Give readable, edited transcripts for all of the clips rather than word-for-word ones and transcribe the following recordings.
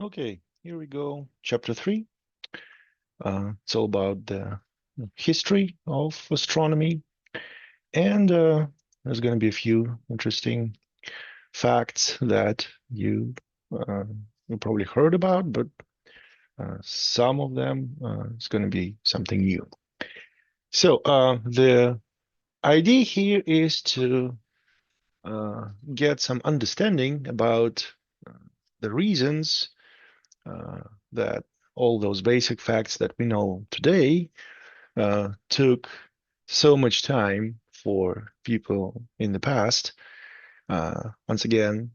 Okay, here we go. Chapter 3. It's all about the history of astronomy. And there's going to be a few interesting facts that uh, you probably heard about, but some of them is going to be something new. So the idea here is to get some understanding about uh, the reasons uh, that all those basic facts that we know today took so much time for people in the past. Once again,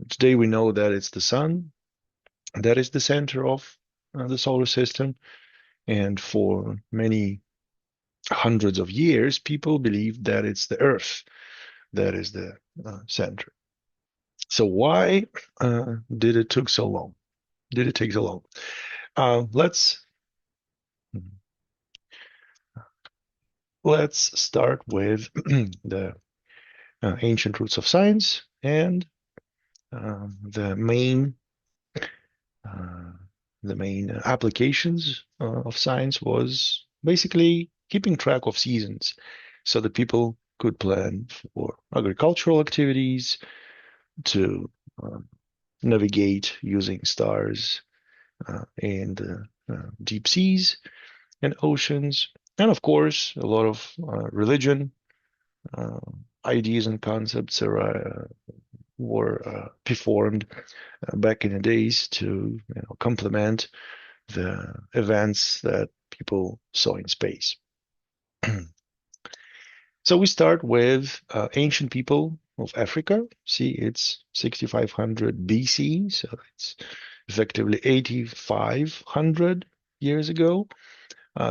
today we know that it's the sun that is the center of the solar system. And for many hundreds of years, people believed that it's the Earth that is the center. So why did it took so long? Did it take so long? Let's start with the ancient roots of science and the main uh, applications of science was basically keeping track of seasons so that people could plan for agricultural activities, to navigate using stars in the deep seas and oceans, and of course a lot of religion uh, ideas and concepts were performed back in the days to complement the events that people saw in space. So we start with ancient people of Africa. See, it's 6500 BC, so it's effectively 8500 years ago.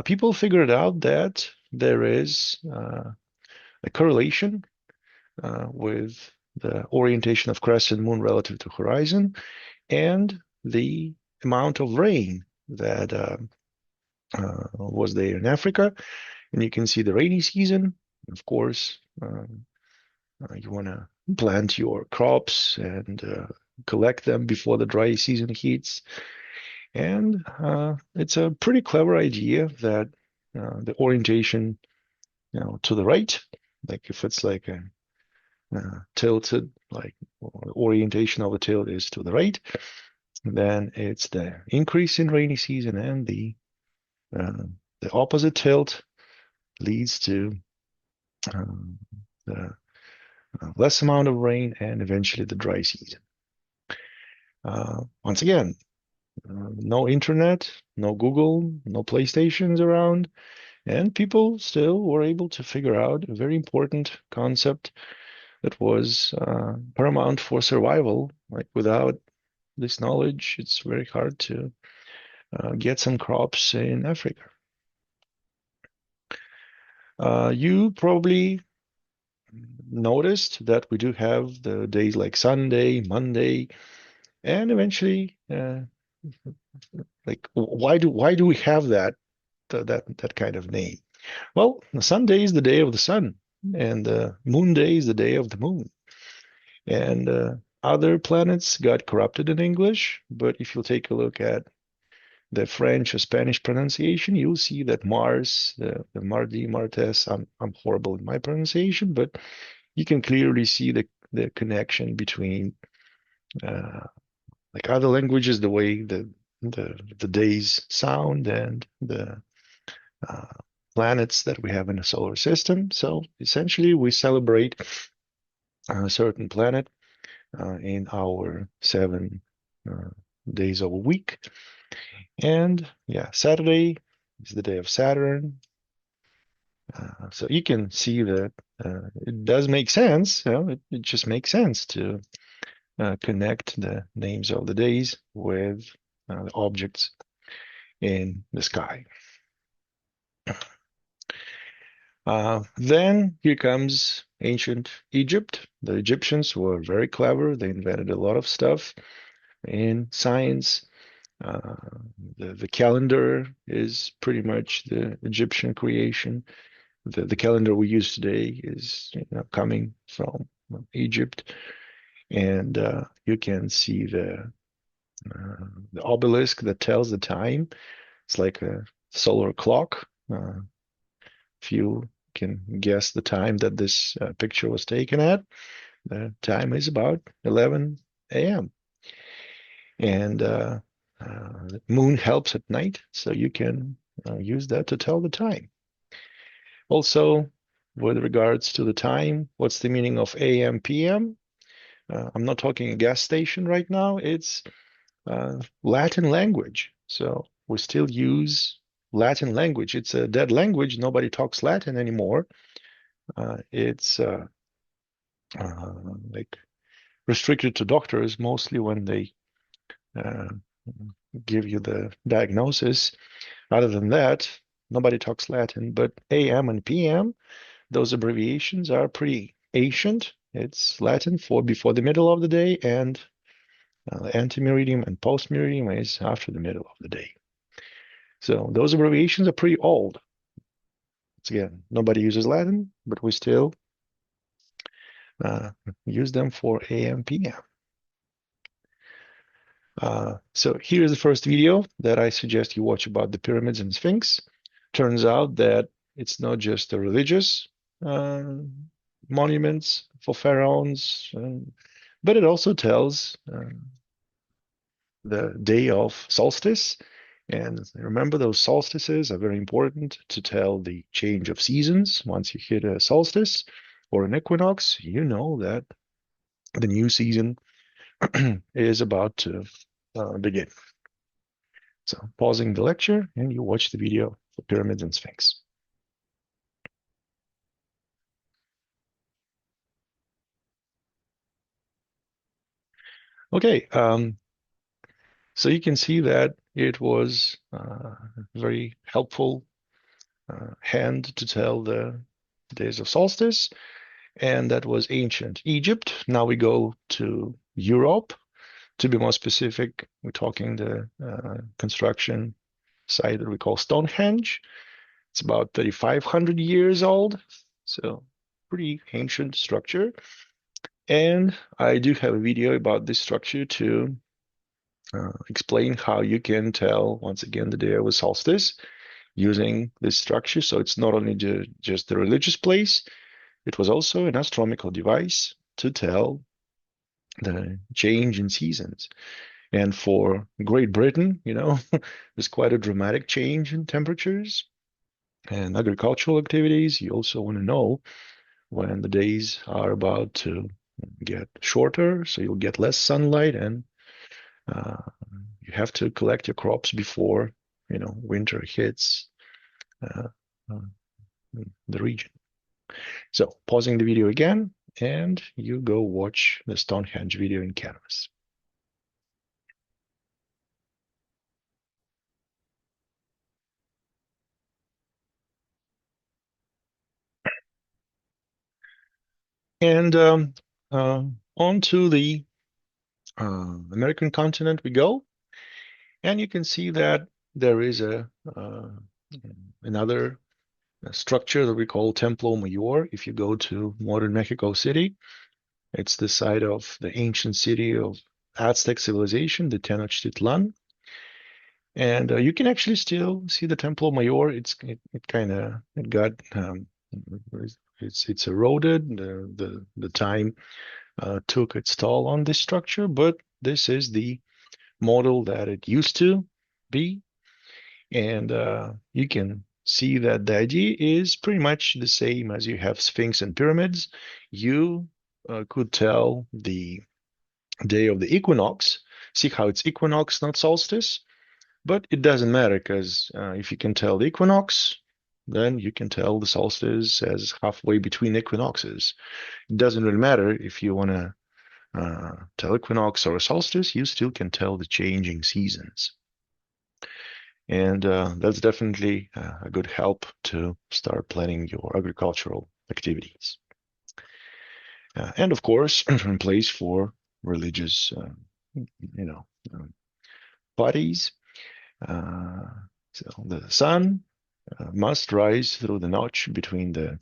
People figured out that there is a correlation with the orientation of crescent moon relative to horizon and the amount of rain that was there in Africa. And you can see the rainy season. Of course, you want to plant your crops and collect them before the dry season hits. And it's a pretty clever idea that the orientation, to the right, like if it's like a tilted, like the orientation of the tilt is to the right, then it's the increase in rainy season, and uh, the opposite tilt leads to the less amount of rain and eventually the dry season. Once again, no internet, no Google, no PlayStations around, and people still were able to figure out a very important concept that was paramount for survival. Like without this knowledge, it's very hard to get some crops in Africa. You probably noticed that we do have the days like Sunday, Monday, and eventually, like why do we have that kind of name? Well, Sunday is the day of the sun, and Moon Day is the day of the moon. And other planets got corrupted in English, but if you take a look at the French or Spanish pronunciation, you'll see that Mars, the Mardi, Martes, I'm horrible in my pronunciation, but you can clearly see the connection between uh, like other languages, the way the days sound and the uh, planets that we have in the solar system. So essentially, we celebrate a certain planet in our 7 days of a week. And yeah, Saturday is the day of Saturn. So you can see that it does make sense. It just makes sense to connect the names of the days with the objects in the sky. Then here comes ancient Egypt. The Egyptians were very clever. They invented a lot of stuff in science. Uh, the calendar is pretty much the Egyptian creation. The calendar we use today is coming from Egypt, and you can see the obelisk that tells the time. It's like a solar clock. If you can guess the time that this picture was taken at, the time is about 11 a.m. And the moon helps at night, so you can use that to tell the time. Also, with regards to the time, what's the meaning of AM, PM? I'm not talking a gas station right now. It's Latin language. So we still use Latin language. It's a dead language. Nobody talks Latin anymore. It's like restricted to doctors mostly when they uh, give you the diagnosis. Other than that, nobody talks Latin. But AM and PM, those abbreviations are pretty ancient. It's Latin for before the middle of the day, and ante-meridium and post-meridium is after the middle of the day. So those abbreviations are pretty old. Again, nobody uses Latin, but we still uh, use them for AM, PM. So here's the first video that I suggest you watch about the pyramids and Sphinx. Turns out that it's not just the religious uh, monuments for pharaohs, but it also tells the day of solstice. And remember, those solstices are very important to tell the change of seasons. Once you hit a solstice or an equinox, you know that the new season is about to begin. So pausing the lecture and you watch the video for pyramids and Sphinx. Okay, so you can see that it was very helpful hand to tell the days of solstice, and that was ancient Egypt. Now we go to Europe. To be more specific, we're talking the construction site that we call Stonehenge. It's about 3,500 years old, so pretty ancient structure. And I do have a video about this structure to explain how you can tell, once again, the day of a solstice using this structure. So it's not only just the religious place, it was also an astronomical device to tell the change in seasons. And for Great Britain, there's quite a dramatic change in temperatures and agricultural activities. You also want to know when the days are about to get shorter, so you'll get less sunlight, and uh, you have to collect your crops before winter hits uh, uh, the region. So pausing the video again, and you go watch the Stonehenge video in Canvas. And on to the American continent we go, and you can see that there is another structure that we call Templo Mayor. If you go to modern Mexico City, it's the site of the ancient city of Aztec civilization, the Tenochtitlan. And you can actually still see the Templo Mayor. It kind of it got it's eroded. The time took its toll on this structure, but this is the model that it used to be. And you can see that the idea is pretty much the same as you have Sphinx and pyramids. You could tell the day of the equinox. See how it's equinox, not solstice? But it doesn't matter because if you can tell the equinox, then you can tell the solstice as halfway between equinoxes. It doesn't really matter if you want to tell equinox or a solstice, you still can tell the changing seasons. And that's definitely a good help to start planning your agricultural activities. And of course, in place for religious, parties. So the sun must rise through the notch between the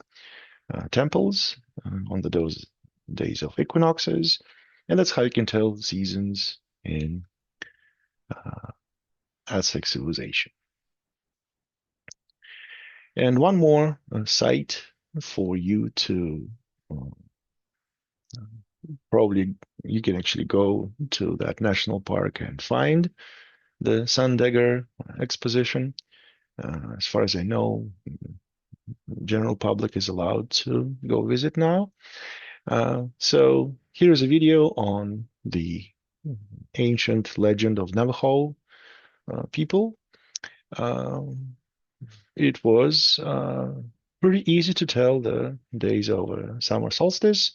temples on those days of equinoxes, and that's how you can tell seasons in uh, Aztec civilization. And one more site for you to uh, probably you can actually go to that national park and find the Sun Dagger exposition. As far as I know, general public is allowed to go visit now. So here's a video on the ancient legend of Navajo people. Um, it was pretty easy to tell the days of summer solstice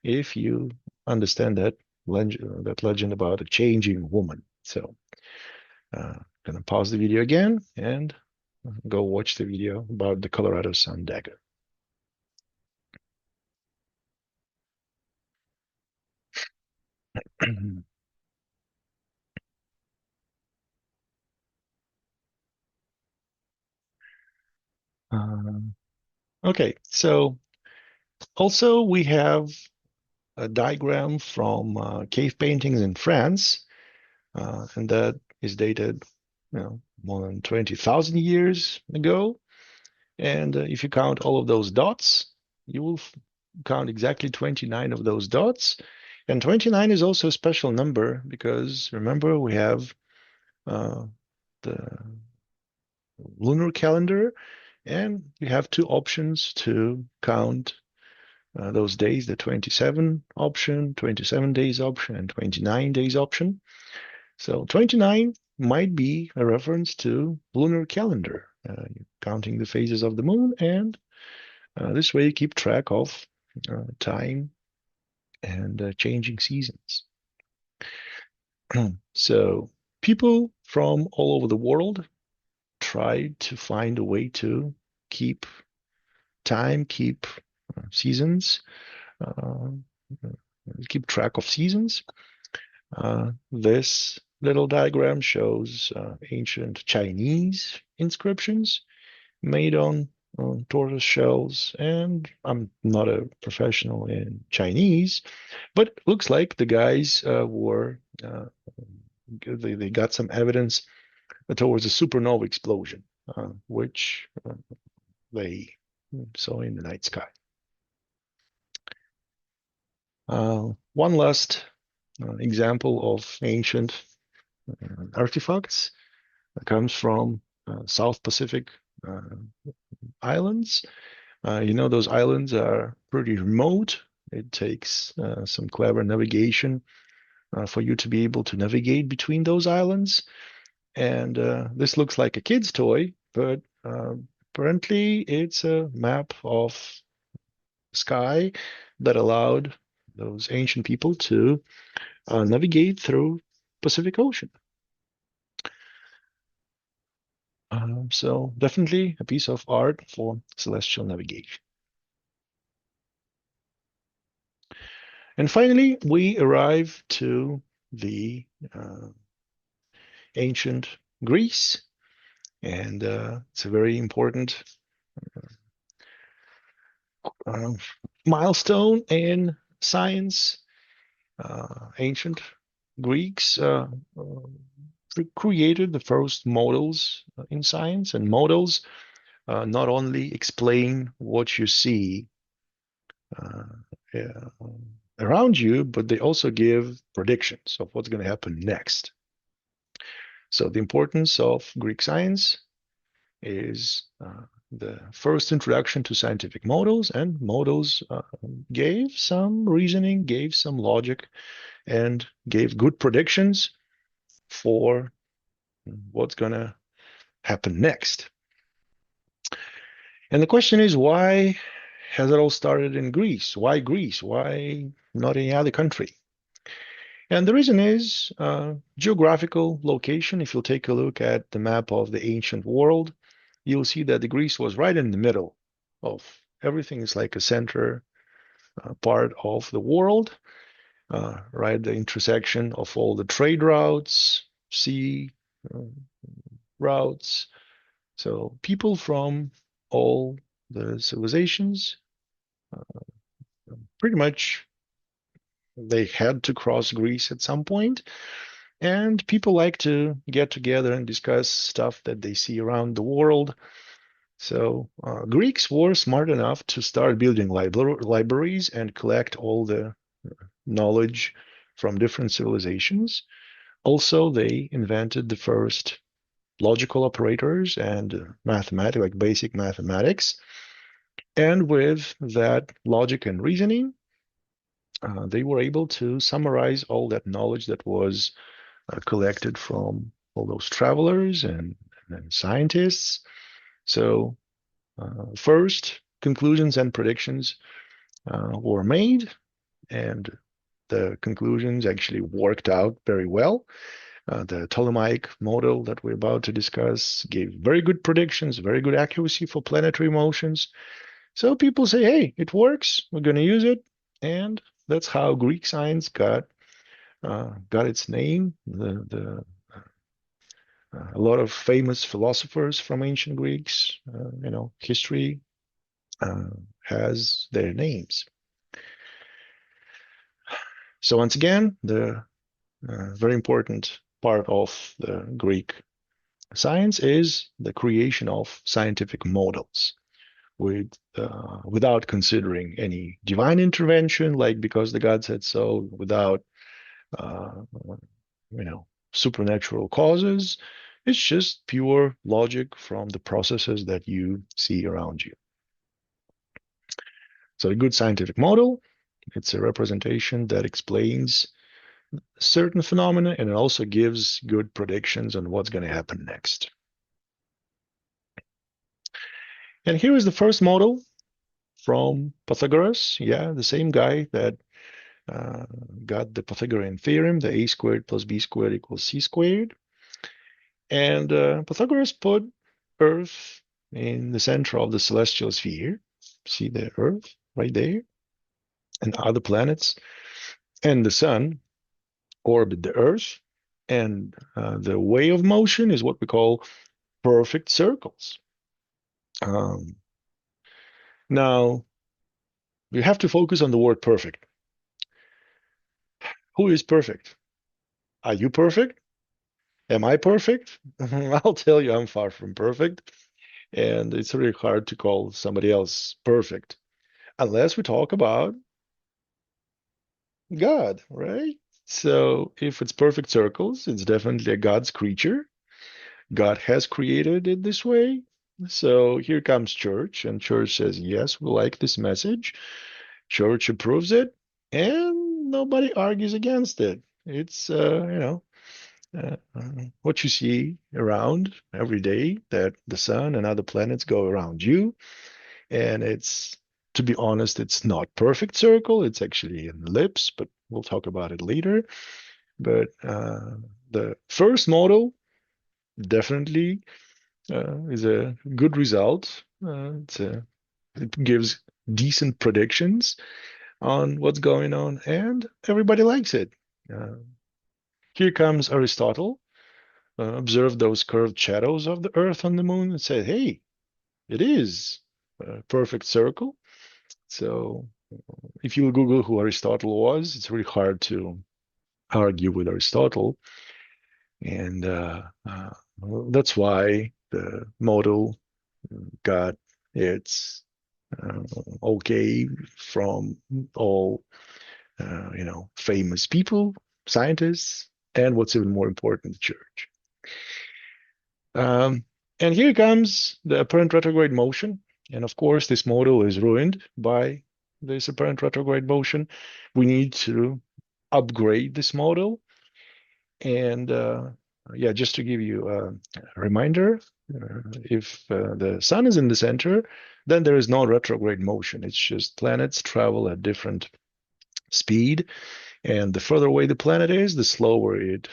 if you understand that legend about a changing woman. So, gonna pause the video again and go watch the video about the Colorado Sun Dagger. Um, okay, so also we have a diagram from cave paintings in France, and that is dated, more than 20,000 years ago. And if you count all of those dots, you will count exactly 29 of those dots. And 29 is also a special number because remember we have uh, the lunar calendar, and we have two options to count those days, the 27 option, 27 days option, and 29 days option. So 29 might be a reference to lunar calendar, counting the phases of the moon, and this way you keep track of time and changing seasons. So people from all over the world tried to find a way to keep time, keep seasons, uh, keep track of seasons. This little diagram shows ancient Chinese inscriptions made on tortoise shells, and I'm not a professional in Chinese, but it looks like the guys were they got some evidence towards a supernova explosion, which they saw in the night sky. One last example of ancient artifacts comes from South Pacific islands. Those islands are pretty remote. It takes some clever navigation for you to be able to navigate between those islands. And this looks like a kid's toy, but apparently it's a map of sky that allowed those ancient people to navigate through Pacific Ocean. So definitely a piece of art for celestial navigation. And finally, we arrive to the ancient Greece, and it's a very important uh, milestone in science. Ancient Greeks created the first models in science, and models not only explain what you see uh, around you, but they also give predictions of what's going to happen next. So the importance of Greek science is the first introduction to scientific models, and models gave some reasoning, gave some logic, and gave good predictions for what's going to happen next. And the question is, why has it all started in Greece? Why Greece? Why not any other country? And the reason is geographical location. If you'll take a look at the map of the ancient world, you'll see that the Greece was right in the middle of everything. Is like a center part of the world, right? The intersection of all the trade routes, sea uh, routes. So people from all the civilizations, pretty much they had to cross Greece at some point. And people like to get together and discuss stuff that they see around the world. So Greeks were smart enough to start building libraries and collect all the knowledge from different civilizations. Also, they invented the first logical operators and mathematics, like basic mathematics. And with that logic and reasoning, they were able to summarize all that knowledge that was collected from all those travelers and scientists. So, first, conclusions and predictions were made, and the conclusions actually worked out very well. The Ptolemaic model that we're about to discuss gave very good predictions, very good accuracy for planetary motions. So people say, hey, it works, we're going to use it. And that's how Greek science got its name. A lot of famous philosophers from ancient Greeks, history uh, has their names. So once again, the very important part of the Greek science is the creation of scientific models without considering any divine intervention, like because the God said so, without uh, supernatural causes. It's just pure logic from the processes that you see around you. So a good scientific model, it's a representation that explains certain phenomena and it also gives good predictions on what's going to happen next. And here is the first model from Pythagoras. Yeah, the same guy that uh, got the Pythagorean theorem, the a squared plus b squared equals c squared. And Pythagoras put Earth in the center of the celestial sphere. See the Earth right there, and other planets, and the Sun orbit the Earth. And the way of motion is what we call perfect circles. Um, Now, you have to focus on the word perfect. Who is perfect? Are you perfect? Am I perfect? I'll tell you, I'm far from perfect. And it's really hard to call somebody else perfect unless we talk about God, right? So if it's perfect circles, it's definitely a God's creature. God has created it this way. So here comes church, and church says, yes, we like this message. Church approves it, and nobody argues against it. It's, what you see around every day that the sun and other planets go around you. And it's, to be honest, it's not perfect circle. It's actually an ellipse, but we'll talk about it later. But the first model definitely is a good result. It gives decent predictions on what's going on, and everybody likes it. Uh, Here comes Aristotle, observed those curved shadows of the Earth on the Moon, and said, "Hey, it is a perfect circle." So, if you Google who Aristotle was, it's really hard to argue with Aristotle, and that's why the model got its uh, okay from all famous people, scientists, and what's even more important, the church. Um, and here comes the apparent retrograde motion. And of course, this model is ruined by this apparent retrograde motion. We need to upgrade this model. And yeah, just to give you a reminder, if the sun is in the center, then there is no retrograde motion. It's just planets travel at different speed. And the further away the planet is, the slower it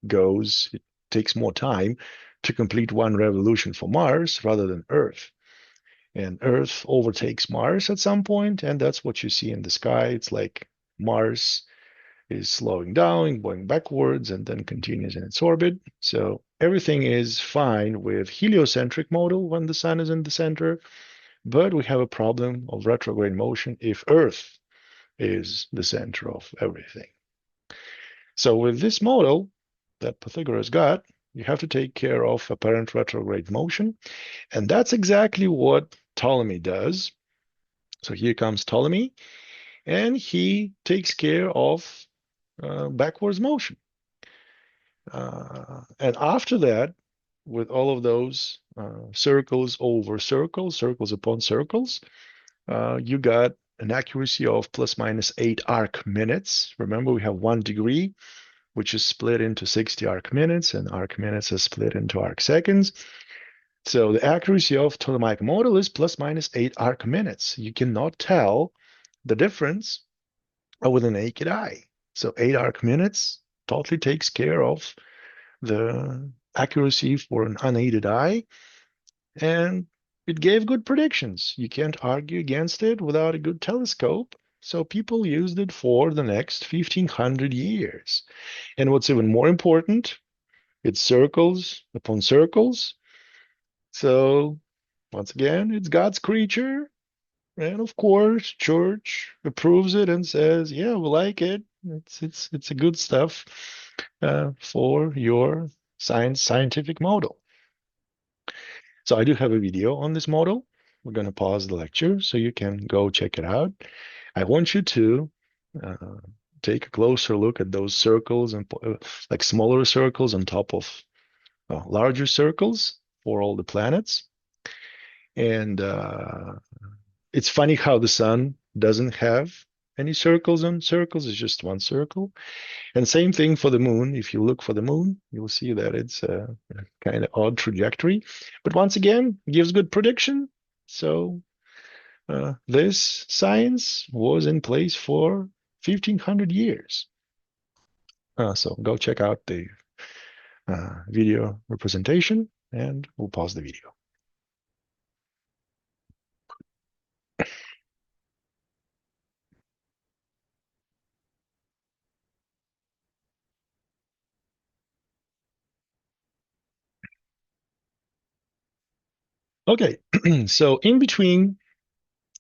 goes. It takes more time to complete one revolution for Mars rather than Earth. And Earth overtakes Mars at some point, and that's what you see in the sky. It's like Mars is slowing down, going backwards, and then continues in its orbit. So everything is fine with heliocentric model when the sun is in the center, but we have a problem of retrograde motion if Earth is the center of everything. So with this model, that Pythagoras got, you have to take care of apparent retrograde motion. And that's exactly what Ptolemy does. So here comes Ptolemy, and he takes care of backwards motion. And after that, with all of those circles over circles, circles upon circles, you got an accuracy of plus minus 8 arc minutes. Remember, we have 1 degree, which is split into 60 arc minutes, and arc minutes is split into arc seconds. So the accuracy of Ptolemaic model is plus minus 8 arc minutes. You cannot tell the difference with a naked eye. So 8 arc minutes totally takes care of the accuracy for an unaided eye, and it gave good predictions. You can't argue against it without a good telescope. So people used it for the next 1500 years. And what's even more important, it's circles upon circles. So once again, it's God's creature. And of course, church approves it and says, yeah, we like it. It's a good stuff for your scientific model. So I do have a video on this model. We're going to pause the lecture so you can go check it out. I want you to uh, take a closer look at those circles and like smaller circles on top of larger circles for all the planets. And it's funny how the sun doesn't have any circles on circles. It's just one circle. And same thing for the moon. If you look for the moon, you'll see that it's a kind of odd trajectory. But once again, gives good prediction. So this science was in place for 1500 years. So go check out the video representation, and we'll pause the video. Okay, so in between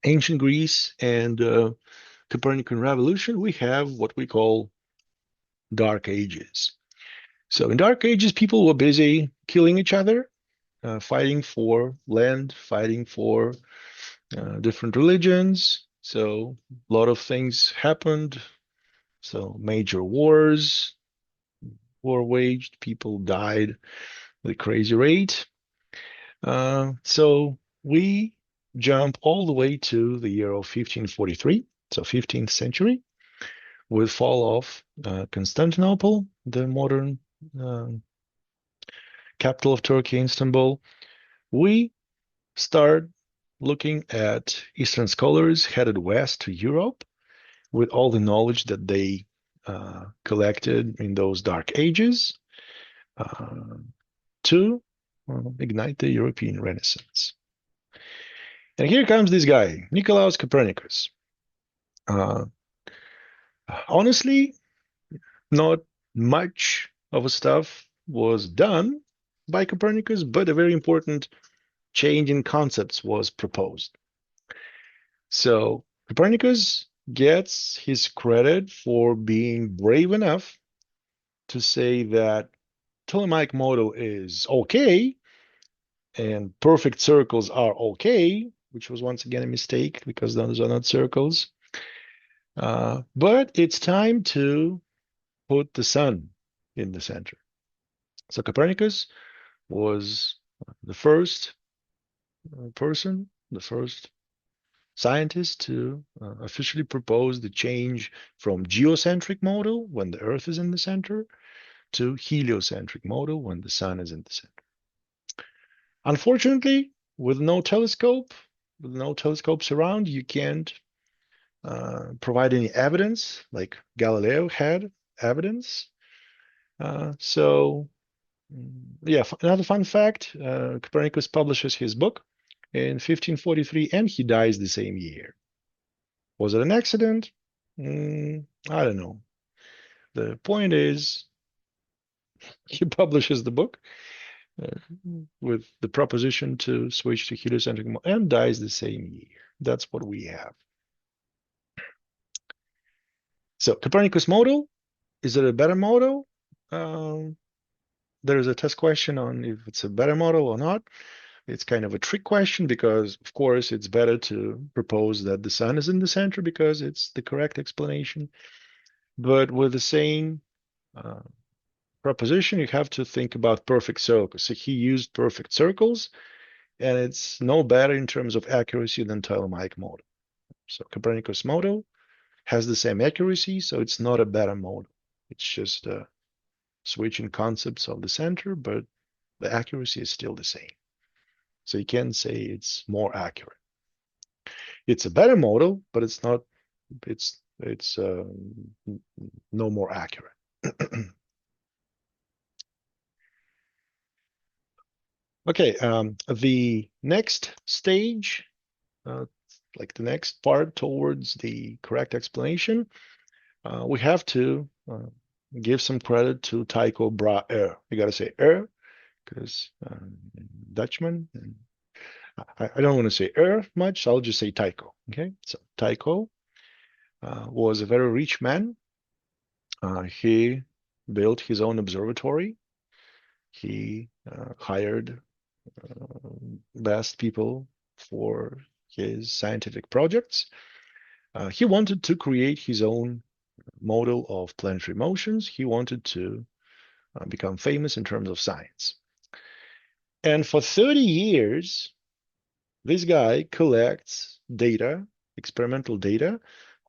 ancient Greece and Copernican revolution, we have what we call Dark Ages. So in Dark Ages, people were busy killing each other, fighting for land, fighting for different religions. So a lot of things happened. So major wars were waged. People died at a crazy rate. So we jump all the way to the year of 1543, so 15th century, with fall of Constantinople, the modern capital of Turkey, Istanbul. We start looking at Eastern scholars headed west to Europe with all the knowledge that they collected in those dark ages to ignite the European Renaissance. And here comes this guy, Nicolaus Copernicus. Uh, Honestly, not much of a stuff was done by Copernicus, but a very important change in concepts was proposed. So Copernicus gets his credit for being brave enough to say that Ptolemaic model is okay and perfect circles are okay, which was once again a mistake because those are not circles. But it's time to put the sun in the center. So Copernicus was the first person, the first scientist to officially propose the change from geocentric model when the Earth is in the center to heliocentric model when the sun is in the center. Unfortunately, with no telescopes around, you can't provide any evidence like Galileo had evidence. So yeah, another fun fact, Copernicus publishes his book in 1543 and he dies the same year. Was it an accident? I don't know. The point is, he publishes the book uh, with the proposition to switch to heliocentric and dies the same year. That's what we have. So Copernicus model, is it a better model? there's a test question on if it's a better model or not. It's kind of a trick question because, of course, it's better to propose that the sun is in the center because it's the correct explanation. But with the same uh, proposition, you have to think about perfect circles. So he used perfect circles, and it's no better in terms of accuracy than Ptolemaic model. So Copernicus model has the same accuracy, so it's not a better model. It's just switching concepts of the center, but the accuracy is still the same. So you can say it's more accurate. It's a better model, but it's not. It's no more accurate. Okay, the next stage, uh, like the next part towards the correct explanation, we have to give some credit to Tycho Brahe. You got to say because Dutchman. And I don't want to say much. So I'll just say Tycho. Okay, so Tycho was a very rich man. He built his own observatory. He hired best people for his scientific projects. He wanted to create his own model of planetary motions. He wanted to become famous in terms of science. And for 30 years, this guy collects data, experimental data,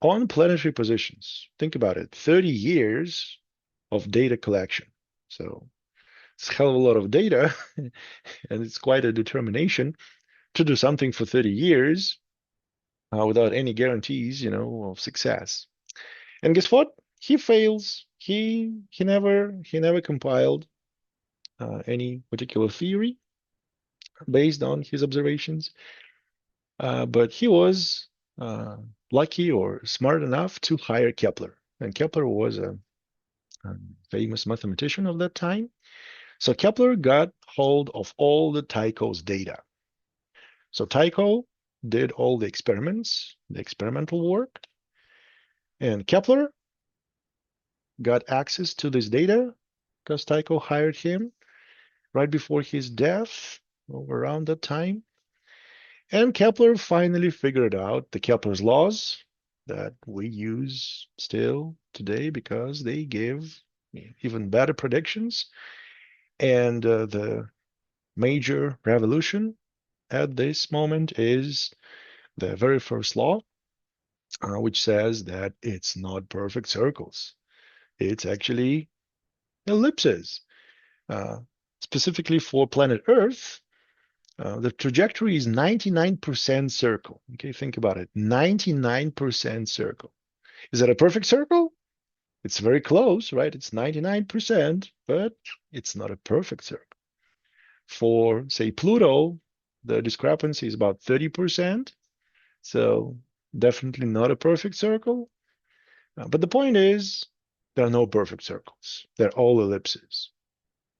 on planetary positions. Think about it, 30 years of data collection. So it's a hell of a lot of data, and it's quite a determination to do something for 30 years without any guarantees, of success. And guess what? He fails. He never compiled any particular theory based on his observations, but he was uh, lucky or smart enough to hire Kepler. And Kepler was a famous mathematician of that time. So Kepler got hold of all the Tycho's data. So Tycho did all the experiments, the experimental work, and Kepler got access to this data because Tycho hired him right before his death, around that time. And Kepler finally figured out the Kepler's laws that we use still today because they give even better predictions. And the major revolution at this moment is the very first law, which says that it's not perfect circles. It's actually ellipses. Uh, Specifically for planet Earth, the trajectory is 99% circle. Okay, think about it. 99% circle. Is that a perfect circle? It's very close, right? It's 99%, but it's not a perfect circle. For, say, Pluto, the discrepancy is about 30%. So definitely not a perfect circle. But the point is, there are no perfect circles. They're all ellipses.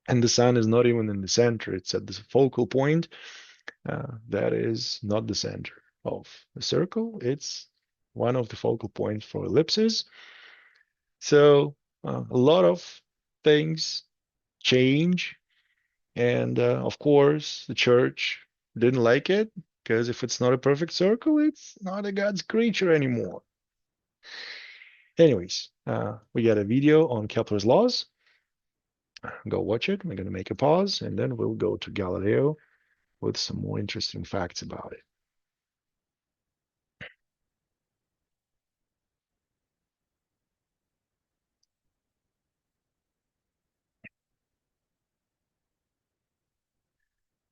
And the sun is not even in the center. It's at the focal point. That is not the center of the circle. It's one of the focal points for ellipses. So a lot of things change. And of course, the church didn't like it because if it's not a perfect circle, it's not a God's creature anymore. Anyways, we got a video on Kepler's laws. Go watch it. We're going to make a pause and then we'll go to Galileo with some more interesting facts about it.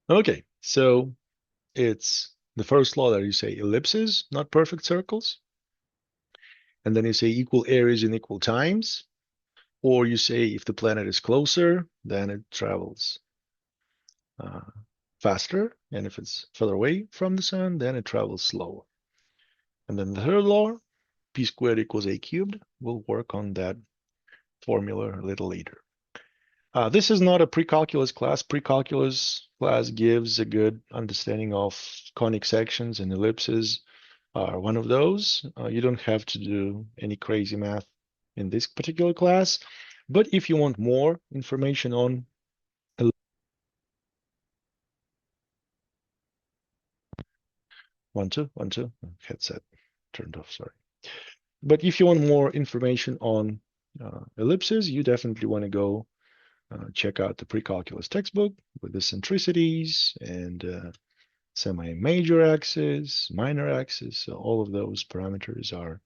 Okay, so it's the first law that you say ellipses, not perfect circles. And then you say equal areas in equal times. Or you say if the planet is closer, then it travels uh, faster. And if it's further away from the sun, then it travels slower. And then the third law, p squared equals a cubed. We'll work on that formula a little later. This is not a pre-calculus class. Pre-calculus class gives a good understanding of conic sections, and ellipses are one of those. You don't have to do any crazy math in this particular class. But if you want more information on One, two, one, two. Headset turned off, sorry. But if you want more information on ellipses, you definitely want to go check out the pre-calculus textbook with the centricities and semi-major axis, minor axis. So all of those parameters are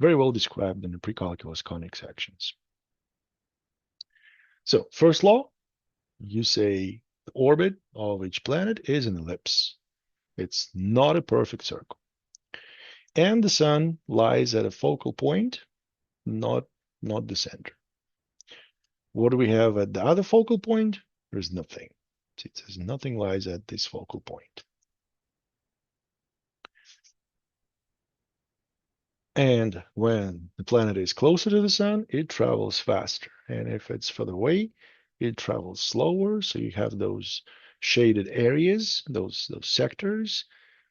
very well described in the pre-calculus conic sections. So first law, you say the orbit of each planet is an ellipse. It's not a perfect circle. And the sun lies at a focal point, not the center. What do we have at the other focal point? There's nothing. It says nothing lies at this focal point. And when the planet is closer to the sun, it travels faster. And if it's further away, it travels slower. So you have those shaded areas, those sectors.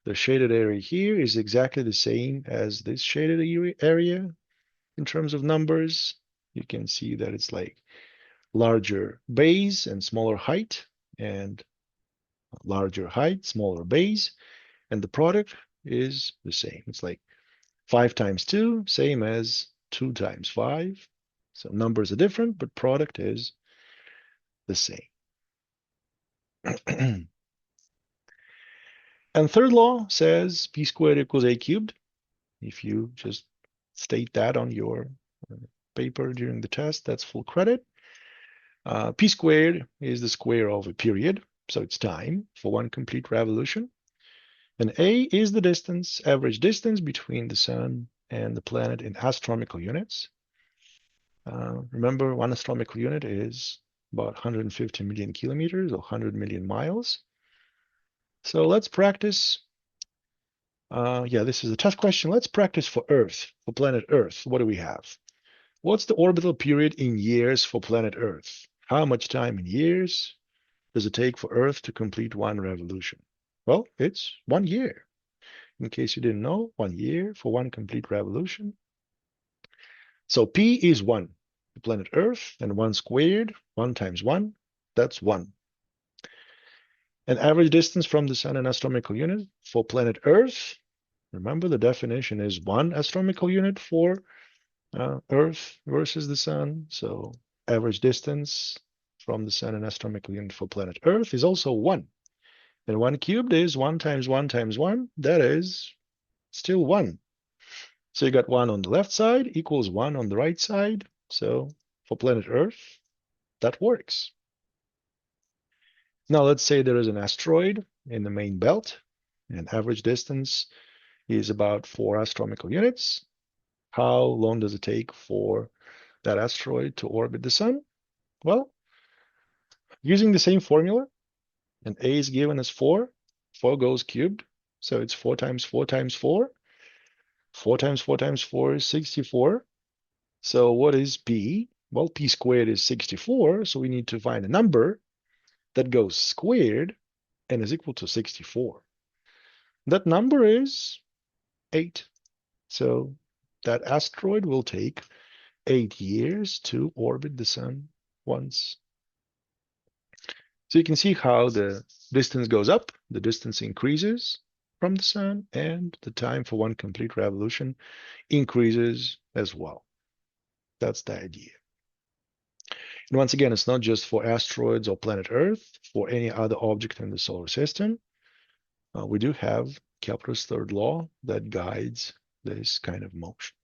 The shaded area here is exactly the same as this shaded area in terms of numbers. You can see that it's like larger base and smaller height, and larger height, smaller base, and the product is the same. It's like 5 times 2, same as 2 times 5. So numbers are different, but product is the same. And third law says p squared equals a cubed. If you just state that on your paper during the test, that's full credit. P squared is the square of a period, so it's time for one complete revolution. And a is the distance, average distance between the sun and the planet in astronomical units. Remember, one astronomical unit is about 150 million kilometers or 100 million miles. So let's practice. This is a tough question. Let's practice for Earth, for planet Earth. What do we have? What's the orbital period in years for planet Earth? How much time in years does it take for Earth to complete one revolution? Well, it's 1 year. In case you didn't know, 1 year for one complete revolution. So P is 1, the planet Earth, and 1 squared, 1 times 1, that's 1. And average distance from the sun in astronomical unit for planet Earth, remember the definition is 1 astronomical unit for Earth versus the sun. So average distance from the sun in astronomical unit for planet Earth is also 1. And 1 cubed is 1 times 1 times 1. That is still 1. So you got 1 on the left side equals 1 on the right side. So for planet Earth, that works. Now let's say there is an asteroid in the main belt, and average distance is about 4 astronomical units. How long does it take for that asteroid to orbit the sun? Well, using the same formula, and A is given as 4, 4 goes cubed, so it's 4 times 4 times 4. 4 times 4 times 4 is 64. So what is P? Well, P squared is 64, so we need to find a number that goes squared and is equal to 64. That number is 8. So that asteroid will take 8 years to orbit the sun once. So you can see how the distance goes up, the distance increases from the sun, and the time for one complete revolution increases as well. That's the idea. And once again, it's not just for asteroids or planet Earth, for any other object in the solar system. We do have Kepler's third law that guides this kind of motion.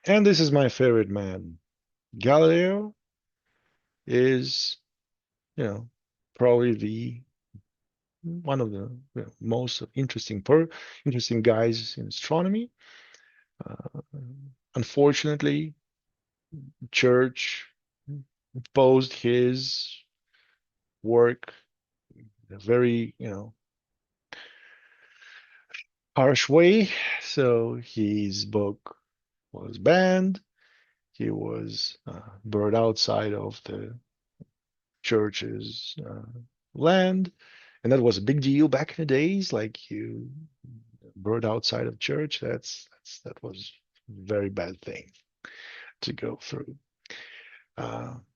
And this is my favorite man. Galileo is, probably the one of the most interesting guys in astronomy. Unfortunately, Church opposed his work in a very, harsh way. So his book was banned. He was burned outside of the church's land, and that was a big deal back in the days. Like you burned outside of church, that was a very bad thing to go through.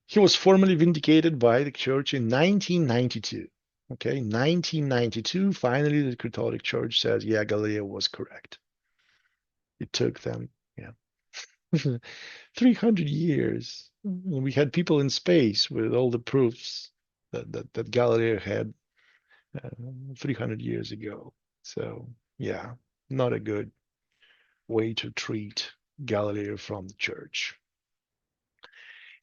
He was formally vindicated by the church in 1992. Okay, 1992, finally the Catholic Church says, yeah, Galileo was correct. It took them, yeah, 300 years. We had people in space with all the proofs that Galileo had 300 years ago. So, yeah, not a good way to treat Galileo from the church.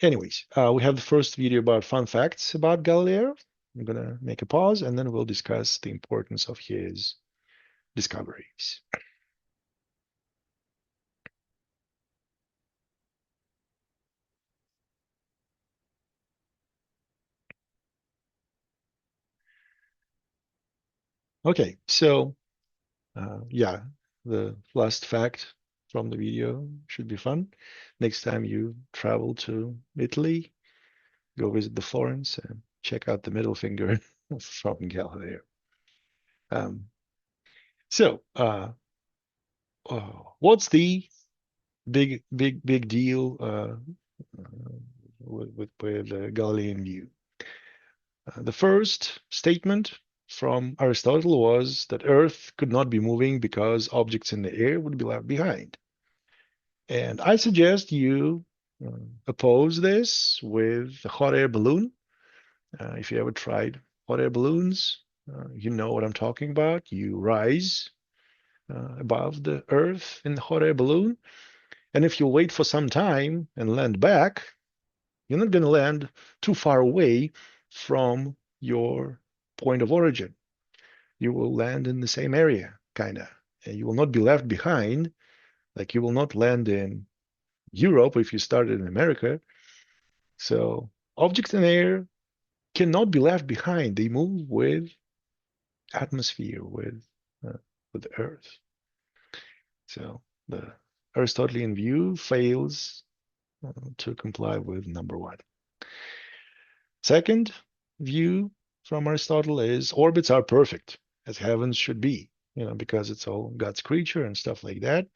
Anyways, we have the first video about fun facts about Galileo. I'm going to make a pause and then we'll discuss the importance of his discoveries. Okay, so yeah, the last fact from the video should be fun. Next time you travel to Italy, go visit the Florence and check out the middle finger from Galileo. Um, so, what's the big deal with the Galilean view? The first statement from Aristotle was that Earth could not be moving because objects in the air would be left behind. And I suggest you oppose this with a hot air balloon. If you ever tried hot air balloons, you know what I'm talking about. You rise above the Earth in the hot air balloon. And if you wait for some time and land back, you're not going to land too far away from your point of origin. You will land in the same area, kind of. And you will not be left behind. Like you will not land in Europe if you started in America. So objects in air cannot be left behind. They move with atmosphere, with the Earth. So the Aristotelian view fails to comply with number one. Second view from Aristotle is orbits are perfect, as heavens should be, because it's all God's creature and stuff like that.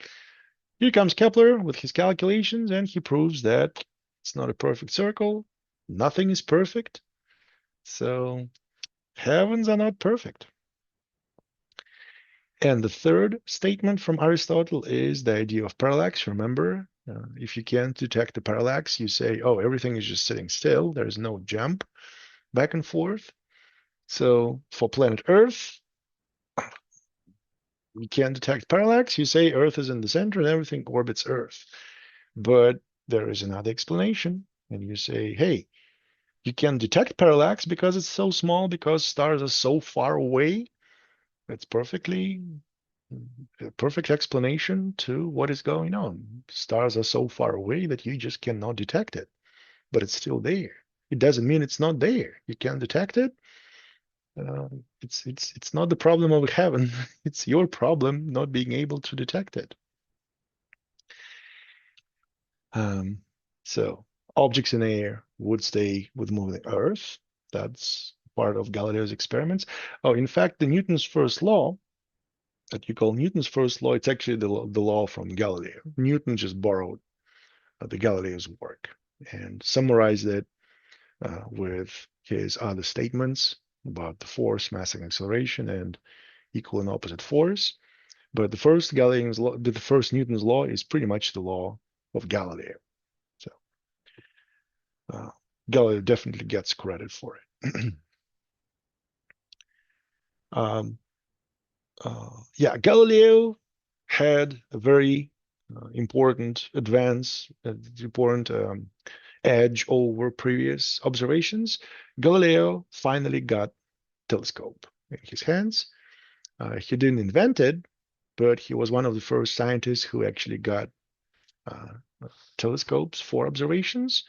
Here comes Kepler with his calculations, and he proves that it's not a perfect circle. Nothing is perfect. So heavens are not perfect. And the third statement from Aristotle is the idea of parallax. Remember, if you can't detect the parallax, you say, oh, everything is just sitting still. There's no jump back and forth. So for planet Earth, we can't detect parallax. You say Earth is in the center and everything orbits Earth. But there is another explanation. And you say, hey, you can detect parallax because it's so small, because stars are so far away. It's perfectly a perfect explanation to what is going on. Stars are so far away that you just cannot detect it, but it's still there. It doesn't mean it's not there. You can detect it. It's not the problem of heaven. It's your problem not being able to detect it. So objects in air would stay with moving Earth. That's part of Galileo's experiments. Oh, in fact, the Newton's first law that you call Newton's first law, it's actually the law from Galileo. Newton just borrowed the Galileo's work and summarized it with his other statements about the force, mass, and acceleration, and equal and opposite force. But the first Galilean's law, the first Newton's law, is pretty much the law of Galileo. So Galileo definitely gets credit for it. um, yeah, Galileo had a very important advance, important edge over previous observations. Galileo finally got telescope in his hands. He didn't invent it, but he was one of the first scientists who actually got uh, telescopes for observations.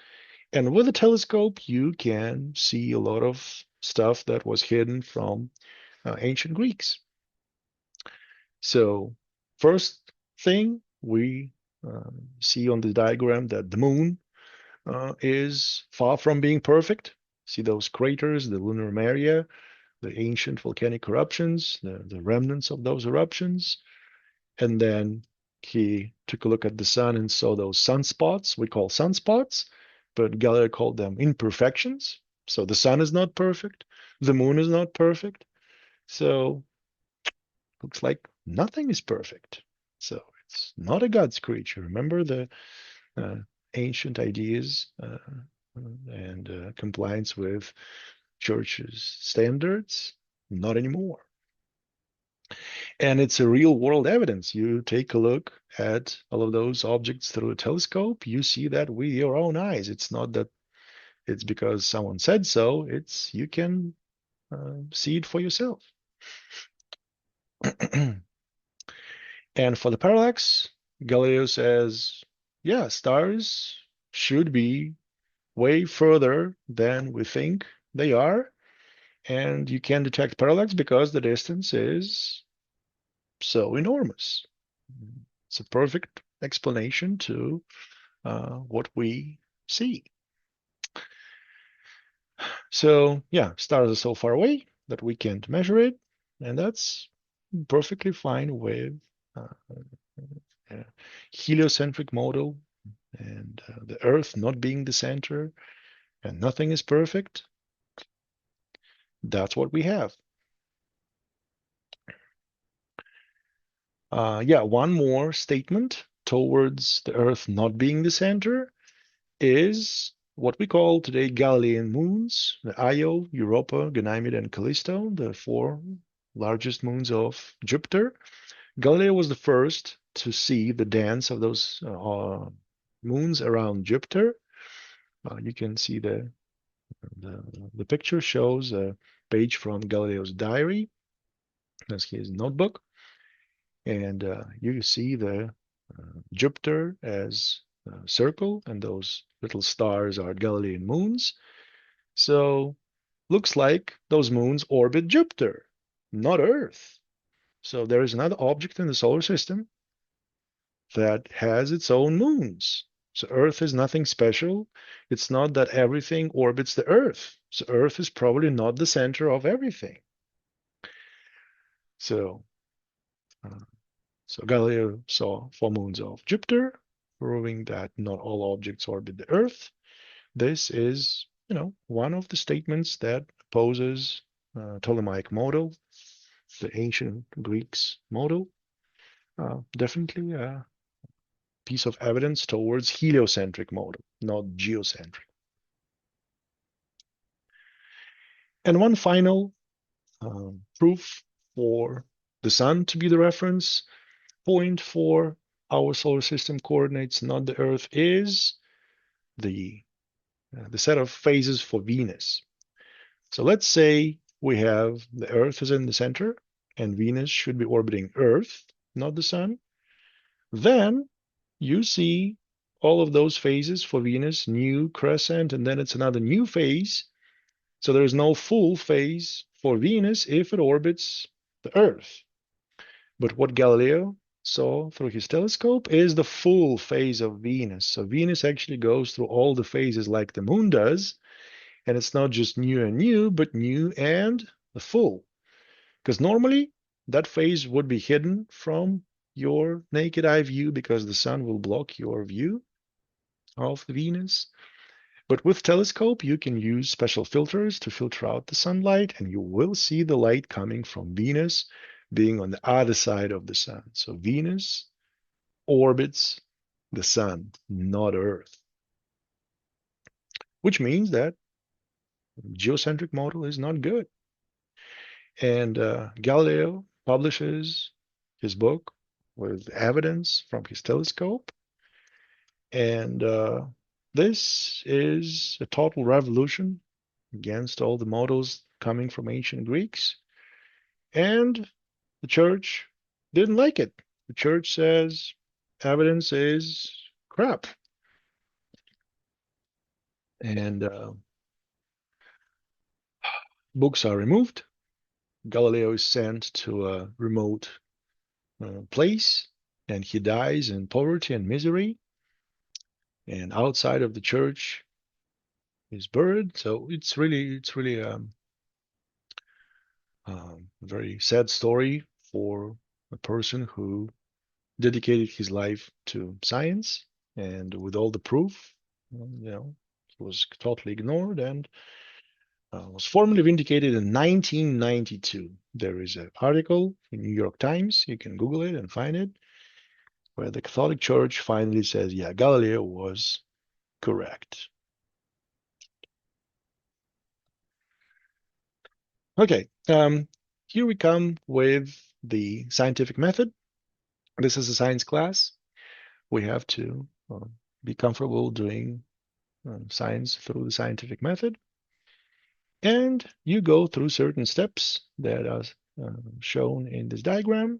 And with a telescope, you can see a lot of stuff that was hidden from ancient Greeks. So first thing we see on the diagram that the moon is far from being perfect. See those craters, the lunar maria, the ancient volcanic eruptions, the remnants of those eruptions. And then he took a look at the sun and saw those sunspots we call sunspots, but Galileo called them imperfections. So the sun is not perfect. The moon is not perfect. So looks like nothing is perfect. So it's not a God's creature. Remember the uh, ancient ideas and compliance with church's standards? Not anymore. And it's a real world evidence. You take a look at all of those objects through a telescope, you see that with your own eyes. It's not that it's because someone said so, it's you can see it for yourself. And for the parallax, Galileo says, yeah, stars should be way further than we think they are. And you can detect parallax because the distance is so enormous. It's a perfect explanation to what we see. So, yeah, stars are so far away that we can't measure it, and that's perfectly fine with uh, a heliocentric model and the Earth not being the center and nothing is perfect. That's what we have. Yeah, one more statement towards the Earth not being the center is what we call today Galilean moons, the Io, Europa, Ganymede, and Callisto, the four largest moons of Jupiter. Galileo was the first to see the dance of those moons around Jupiter. You can see the picture shows a page from Galileo's diary. That's his notebook. And you see the Jupiter as a circle, and those little stars are Galilean moons. So looks like those moons orbit Jupiter, not Earth. So there is another object in the solar system that has its own moons. So Earth is nothing special. It's not that everything orbits the Earth. So Earth is probably not the center of everything. So, uh, so Galileo saw four moons of Jupiter, proving that not all objects orbit the Earth. This is, one of the statements that opposes Ptolemaic model, the ancient Greeks model. Definitely a piece of evidence towards heliocentric model, not geocentric. And one final proof for the sun to be the reference point for our solar system coordinates, not the Earth, is the set of phases for Venus. So let's say we have the Earth is in the center and Venus should be orbiting Earth, not the sun. Then you see all of those phases for Venus, new crescent, and then it's another new phase. So there's no full phase for Venus if it orbits the Earth. But what Galileo saw through his telescope is the full phase of Venus. So Venus actually goes through all the phases like the moon does, and it's not just new and new, but new and the full. Because normally that phase would be hidden from your naked eye view because the sun will block your view of Venus. But with telescope, you can use special filters to filter out the sunlight, and you will see the light coming from Venus being on the other side of the sun. So Venus orbits the sun, not Earth, which means that geocentric model is not good. And Galileo publishes his book with evidence from his telescope. And this is a total revolution against all the models coming from ancient Greeks. And the church didn't like it. The church says evidence is crap. And books are removed. Galileo is sent to a remote place and he dies in poverty and misery. And outside of the church is buried. So it's really a very sad story for a person who dedicated his life to science, and with all the proof, it was totally ignored, and was formally vindicated in 1992. There is an article in New York Times, you can Google it and find it, where the Catholic Church finally says, yeah, Galileo was correct. Okay, here we come with the scientific method. This is a science class. We have to be comfortable doing science through the scientific method. And you go through certain steps that are shown in this diagram.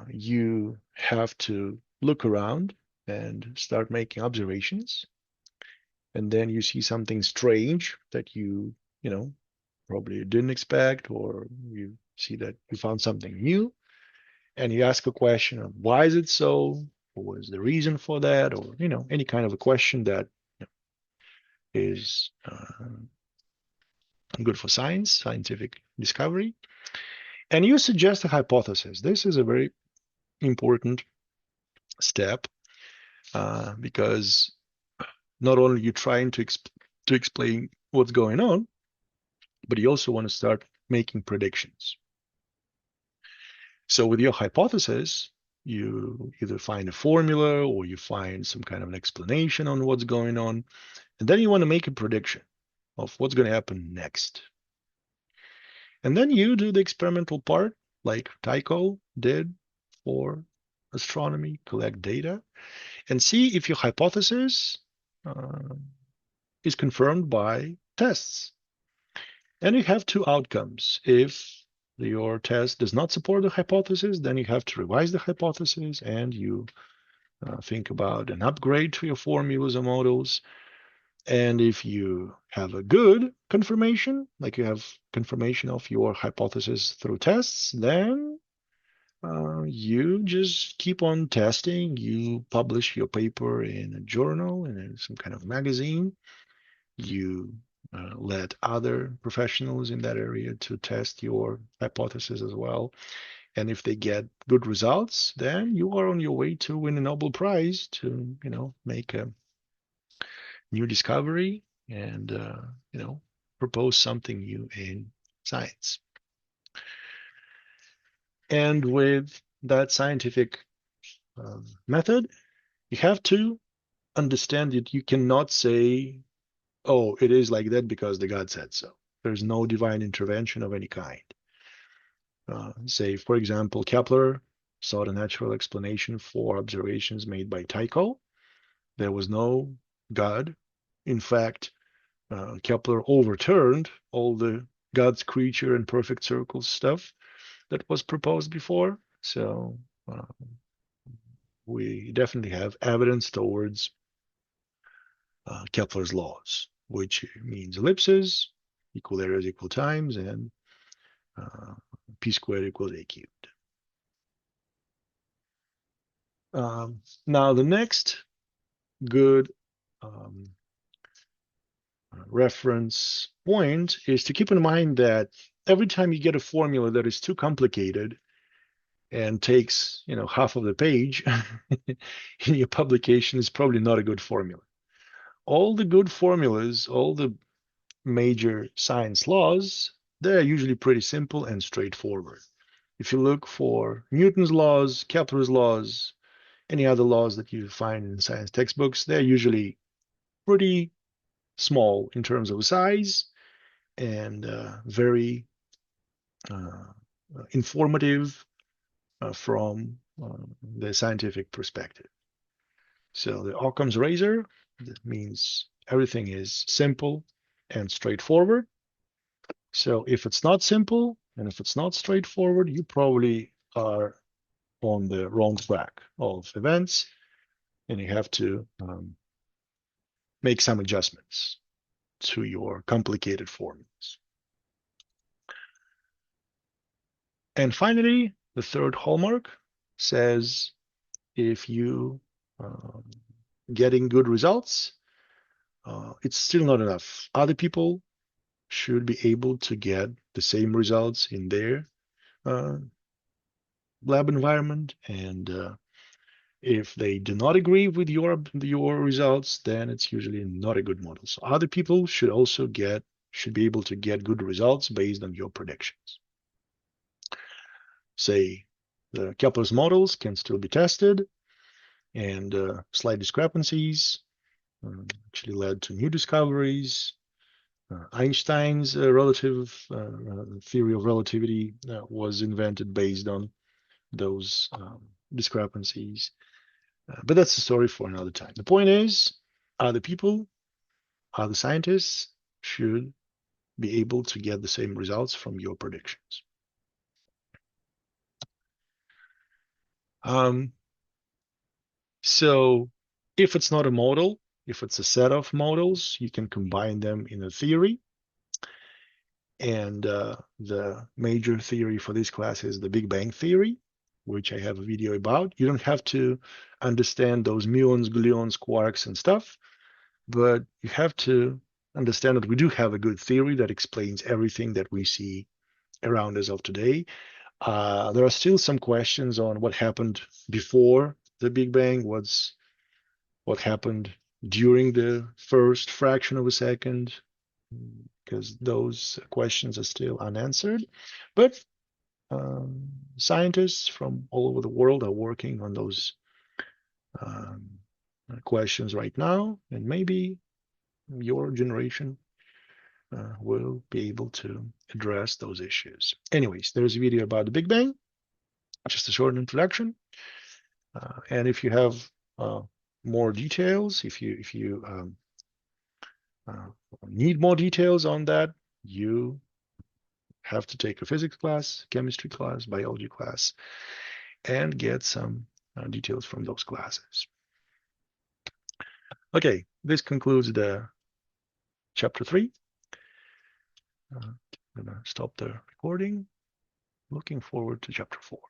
You have to look around and start making observations. And then you see something strange that you know, probably didn't expect, or you see that you found something new, and you ask a question of why is it so? What is the reason for that? Or, any kind of a question that is good for science, scientific discovery. And you suggest a hypothesis. This is a very important step because not only you're trying to explain what's going on, but you also want to start making predictions. So with your hypothesis, you either find a formula or you find some kind of an explanation on what's going on, and then you want to make a prediction of what's going to happen next. And then you do the experimental part, like Tycho did for astronomy, collect data, and see if your hypothesis is confirmed by tests. And you have two outcomes. If your test does not support the hypothesis, then you have to revise the hypothesis and you think about an upgrade to your formulas or models. And if you have a good confirmation, like you have confirmation of your hypothesis through tests, then you just keep on testing. You publish your paper in a journal, in some kind of magazine. You let other professionals in that area to test your hypothesis as well. And if they get good results, then you are on your way to win a Nobel Prize to, make a new discovery and, propose something new in science. And with that scientific method, you have to understand that you cannot say, oh, it is like that because the God said so. There's no divine intervention of any kind. Say, for example, Kepler sought a natural explanation for observations made by Tycho. There was no God. In fact, Kepler overturned all the God's creature and perfect circles stuff that was proposed before. So we definitely have evidence towards Kepler's laws, which means ellipses, equal areas equal times, and p squared equals a cubed. Now, the next good reference point is to keep in mind that every time you get a formula that is too complicated and takes, half of the page in your publication is probably not a good formula. All the good formulas, all the major science laws, they're usually pretty simple and straightforward. If you look for Newton's laws, Kepler's laws, any other laws that you find in science textbooks, they're usually pretty small in terms of size and very informative from the scientific perspective. So the Occam's razor, that means everything is simple and straightforward. So if it's not simple and if it's not straightforward, you probably are on the wrong track of events and you have to make some adjustments to your complicated formulas. And finally, the third hallmark says if you getting good results, it's still not enough. Other people should be able to get the same results in their lab environment, and if they do not agree with your results, then it's usually not a good model. So other people should also get should be able to get good results based on your predictions. Say, the Kepler's models can still be tested, and slight discrepancies actually led to new discoveries. Einstein's relative theory of relativity was invented based on those discrepancies. But that's a story for another time. The point is, the people, the scientists should be able to get the same results from your predictions. So if it's not a model, if it's a set of models, you can combine them in a theory. And the major theory for this class is the Big Bang theory, which I have a video about. You don't have to understand those muons, gluons, quarks, and stuff, but you have to understand that we do have a good theory that explains everything that we see around us of today. There are still some questions on what happened before the Big Bang, what happened during the first fraction of a second, because those questions are still unanswered. But scientists from all over the world are working on those questions right now, and maybe your generation will be able to address those issues. Anyways, there's a video about the Big Bang, just a short introduction. And if you have more details, if you need more details on that, you have to take a physics class, chemistry class, biology class, and get some details from those classes. Okay, this concludes the chapter 3. I'm gonna stop the recording. Looking forward to chapter 4.